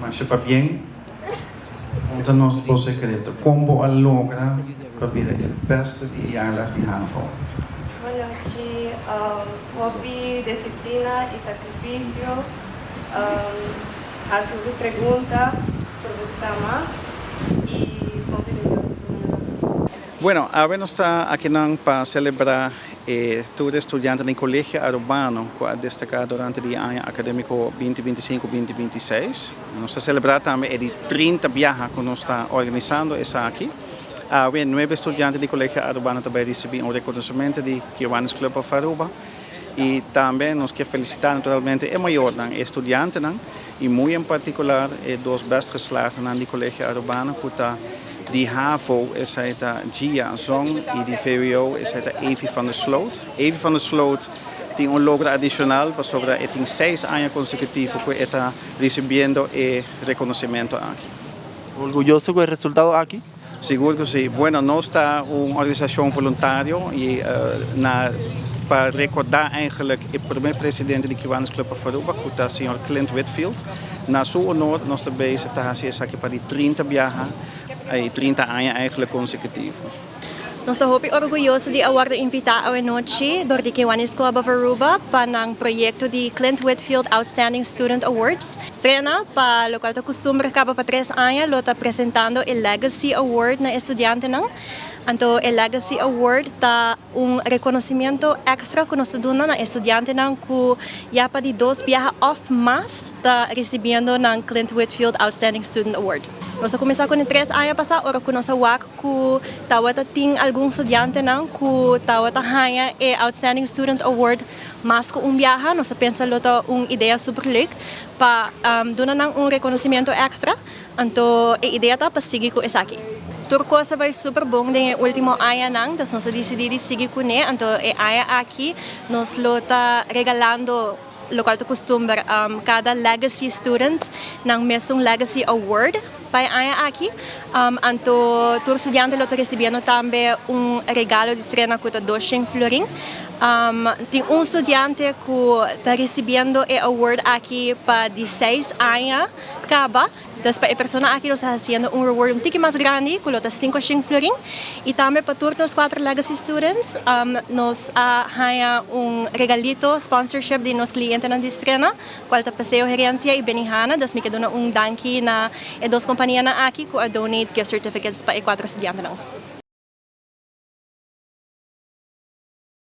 mas para bem, então nós vamos secreto. Como a logra para vir o beste de jaar laten HAVO. Boa noite. Hobby, disciplina e sacrifício. A sua pergunta, produção mais e conferência. Bueno, ahora nos está aqui para celebrar todo estudante no Colégio Urbano que ha destacado durante o ano acadêmico 2025-2026. Nós está celebrando também de 30 viagens que nós está organizando essa aqui. Há 9 estudantes do Colégio Urbano também receberam reconhecimento de Kiwanis Club of Aruba. E também nós queremos felicitar naturalmente a maior estudante e muito em particular os best geslaagden do Colégio Urbano que está de HAVO is het Gia Zong e de VWO is het Evie van der Sloot. Evie van der Sloot tem logro adicional para sobre tem 6 anos consecutivos que está recebendo reconhecimento aqui. Orgulhoso com o resultado aqui? Seguro que sim. Bueno, nós está uma organização voluntária e para recordar eigenlijk o primeiro presidente do Kiwanis Club of Aruba, que é o Sr. Clint Whitfield. Na sua honor, nós estamos bezig te fazer aqui para 30 viagens e 30 anos eigenlijk consecutivos. Nós estamos orgulhosos de agora invitar a noite do Kiwanis Club of Aruba para o projeto de Clint Whitfield Outstanding Student Awards. Estrena para o qual está costume acaba para 3 anos, lo está apresentando o Legacy Award na estudante não. Então, o Legacy Award está reconhecimento extra que nós damos na estudante não que já para 2 viagens off mais está recebendo na Clint Whitfield Outstanding Student Award. Nós começamos com 3 anos passados, agora que nós tem algum estudante não que ganha o Outstanding Student Award mais que viagem, nós pensamos que é uma ideia super legal para dar reconhecimento extra. Então, a ideia está para seguir com isso aqui. Turcosa vai super bom no último ano, então nós decidimos seguir com ele. Então, a ano aqui, nós está regalando local de costume cada legacy student ng mesmong legacy award para ano aqui. Então, todos os estudantes estão recebendo também regalo de estrena que é 200 florin. Tem estudante que está recebendo o award aqui para 16 anos acaba. Para a pessoa aqui nós estamos fazendo reward tique mais grande, que é 500 florin. E também para todos os 4 legacy students, nós temos regalito, sponsorship de nossos clientes na estrena, qual é Paseo Herência e Benihana, das me quedou danke na 2 companhias aqui que donate gift certificates para 4 estudantes.